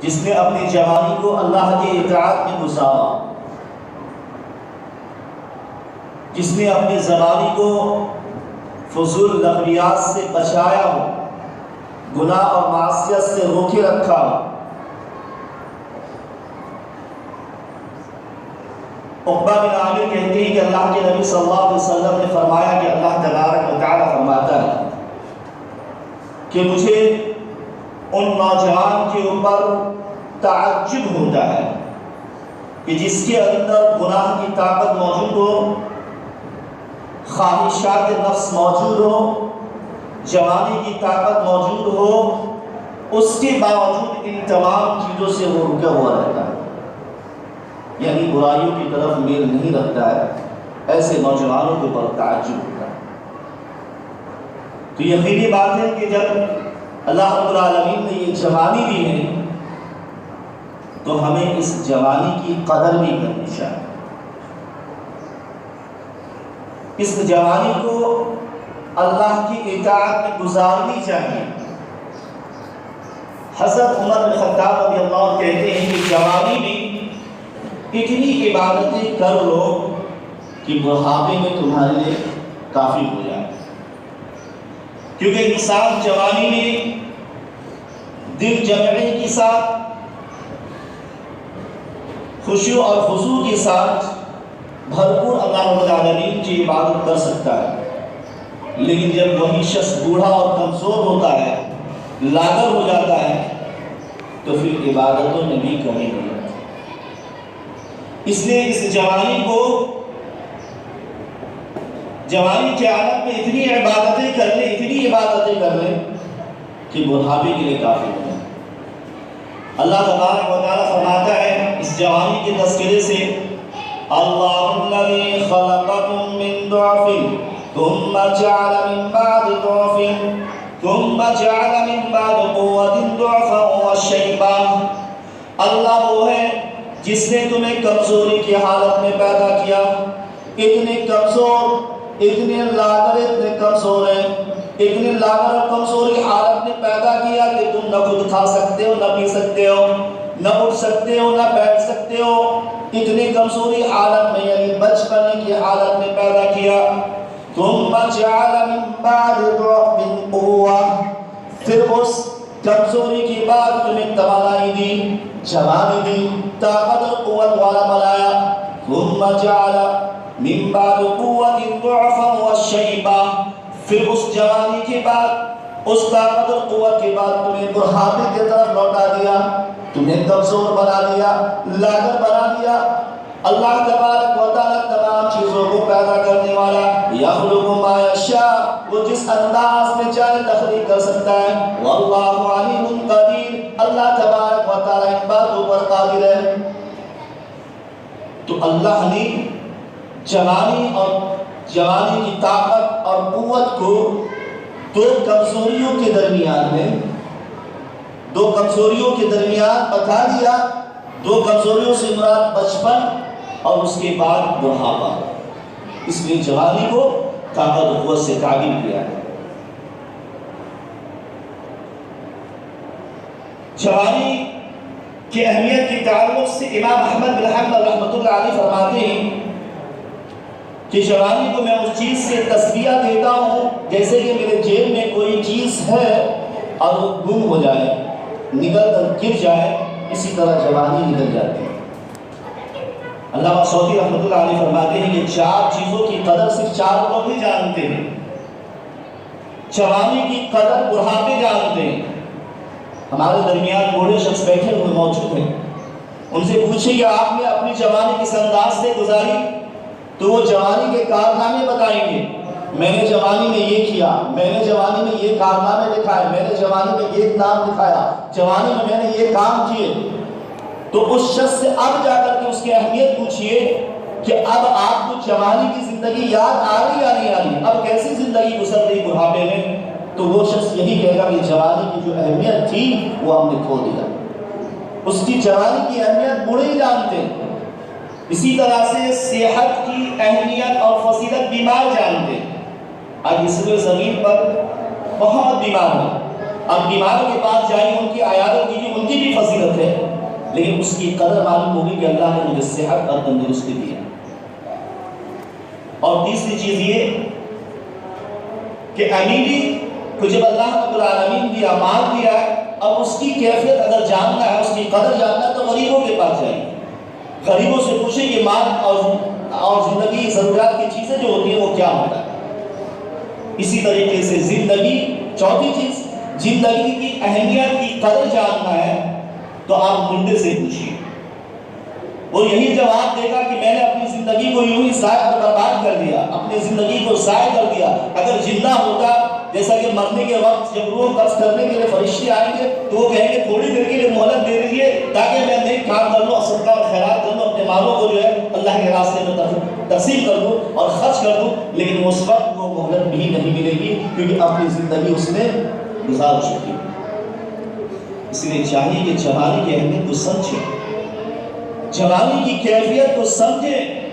جس نے اپنی جوانی کو اللہ کی اطاعت میں گزارا، جس نے اپنی زبانی کو فضول لغویات سے بچایا ہو، گناہ اور معصیت سے روکے رکھا ہو۔ عقبہ بن عامر کہتے ہیں کہ اللہ کے نبی صلی اللہ علیہ وسلم نے فرمایا کہ اللہ تبارک و تعالی فرماتا ہے کہ مجھے ان نوجوان کے اوپر تعجب ہوتا ہے کہ جس کے اندر گناہ کی طاقت موجود ہو، خواہشات نفس موجود ہو، جوانی کی طاقت موجود ہو، اس کے باوجود ان تمام چیزوں سے وہ رکا ہوا رہتا ہے، یعنی برائیوں کی طرف میل نہیں رکھتا ہے۔ ایسے نوجوانوں کے اوپر تعجب ہوتا ہے۔ تو یقینی بات ہے کہ جب اللہ رب العالمین نے یہ جوانی دی ہے تو ہمیں اس جوانی کی قدر بھی کرنی چاہیے، اس جوانی کو اللہ کی اطاعت میں گزارنی چاہیے۔ حضرت عمر بن خطاب رضی اللہ عنہ کہتے ہیں کہ جوانی میں اتنی عبادتیں کر لو کہ بڑھاپے میں تمہارے لیے کافی ہو جائے، کیونکہ انسان جوانی میں دل جمعی کے ساتھ، خشوع اور خضوع کے ساتھ بھرپور اللہ رب العالمین کی عبادت کر سکتا ہے، لیکن جب وہی شخص بوڑھا اور کمزور ہوتا ہے، لاغر ہو جاتا ہے، تو پھر عبادتوں میں بھی کمی نہیں ہوتی۔ اس لیے اس جوانی کو، جوانی کے عالم میں اتنی عبادتیں کر لیں کہ بڑھاپے کے لیے کافی ہو جائے۔ اللہ تبارک و تعالیٰ فرماتا ہے اس جوانی کے تذکرے سے، اللہ الذی خلقکم من ضعف ثم جعل من بعد ضعف ثم جعل من بعد قوة ضعفا وشیبا۔ اللہ وہ ہے جس نے تمہیں کمزوری کی حالت میں پیدا کیا، اتنے کمزور، اتنے لاغر، اتنے کمزور ہیں، اتنے لاغر اور کمزوری حالت میں پیدا کیا کہ تم نہ خود کھا سکتے ہو، نہ پی سکتے ہو، نہ اٹھ سکتے ہو، نہ بیٹھ سکتے ہو، اتنی کمزوری حالت میں، یعنی بچپنے کی حالت میں پیدا کیا۔ ثم جعل من بعد ضعف قوة، پھر اس کمزوری کے بعد تمہیں توانائی دی، جوانی دی، طاقت اور قوت والا بنایا۔ ثم جعل من بعد قوة ضعفا وشیبا، پھر اس جوانی کے بعد، اس طاقت اور قوت کے بعد تمہیں بڑھاپے کی طرف لوٹا دیا، تمہیں کمزور بنا دیا، لاغر بنا دیا۔ اللہ تبارک و تعالیٰ تمام چیزوں کو پیدا کرنے والا، یخلق ما یشاء، وہ جس انداز میں چاہے تخلیق کر سکتا ہے۔ واللہ علیم قدیر، اللہ تبارک و تعالیٰ ان باتوں پر قادر ہے۔ تو اللہ نے جوانی اور جوانی کی طاقت اور قوت کو دو کمزوریوں کے درمیان بتا دیا۔ دو کمزوریوں سے مراد بچپن اور اس کے بعد بڑھاپا، اس لیے جوانی کو طاقت و قوت سے تعبیر کیا ہے۔ جوانی کی اہمیت کے تعلق سے امام احمد بن حنبل رحمۃ اللہ علیہ فرماتے ہیں کہ جوانی کو میں اس چیز سے تسبیہ دیتا ہوں جیسے کہ میرے جیب میں کوئی چیز ہے اور وہ گم ہو جائے، نکل کر گر جائے، اسی طرح جوانی نکل جاتی ہے۔ علامہ سعدی رحمۃ اللہ علیہ فرماتے ہیں کہ چار چیزوں کی قدر صرف چار لوگ ہی جانتے ہیں۔ جوانی کی قدر بڑھاپے جانتے ہیں۔ ہمارے درمیان بوڑھے شخص بیٹھے ہوئے موجود ہیں، ان سے پوچھیں کہ آپ نے اپنی جوانی کس انداز سے گزاری، تو وہ جوانی کے کارنامے بتائیں گے۔ میں نے جوانی میں یہ کیا، میں نے جوانی میں یہ کارنامے دکھائے، میں نے جوانی میں یہ نام دکھایا، جوانی میں نے یہ کام کیے۔ تو اس شخص سے اب جا کر کے اس کی اہمیت پوچھئے کہ اب آپ کو جوانی کی زندگی یاد آ رہی یا نہیں آ رہی، اب کیسی زندگی گزر رہی بڑھاپے میں؟ تو وہ شخص یہی کہے گا کہ جوانی کی جو اہمیت تھی وہ ہم نے کھو دیا۔ اس کی جوانی کی اہمیت بوڑھے ہی جانتے ہیں۔ اسی طرح سے صحت کی اہمیت اور فضیلت بیمار جانتے ہیں۔ آج اس زمین پر بہت بیمار ہیں، اب بیماروں کے پاس جائیں، ان کی عیادت کیجیے، ان کی بھی فضیلت ہے، لیکن اس کی قدر معلوم ہوگی کہ اللہ نے مجھے صحت اور تندرستی دی ہے۔ اور تیسری چیز یہ کہ امیری کو جب اللہ رب العالمین دیا، مال دیا ہے، اب اس کی کیفیت اگر جاننا ہے، اس کی قدر جاننا ہے تو غریبوں کے پاس جائیں، غریبوں سے پوچھیں کہ مال اور زندگی ضروریات کی چیزیں جو ہوتی ہیں وہ کیا ہوتا ہے۔ اسی طریقے سے زندگی، چوتھی چیز، زندگی کی اہمیت کی قدر جاننا ہے تو آپ مردے سے پوچھیے، وہ یہی جواب دے گا کہ میں نے اپنی زندگی کو یوں ہی ضائع اور برباد کر دیا، اپنی زندگی کو ضائع کر دیا۔ اگر زندہ ہوتا، جیسا کہ مرنے کے وقت جب روح قبض کرنے کے لیے فرشتے آئیں گے تو وہ کہیں گے تھوڑی دیر کے لیے مہلت دے دیجیے تاکہ میں نیک کام کر لوں، صدقہ اور خیرات کر لوں، اپنے مالوں کو جو ہے اللہ کے راستے میں تقسیم کر دوں اور خرچ کر دوں، لیکن اس وقت وہ مہلت بھی نہیں ملے گی کیونکہ اپنی زندگی اس نے گزار چکی۔ اس لیے چاہیے کہ جوانی کی اہمیت کو سمجھیں، جوانی کی کیفیت کو سمجھیں،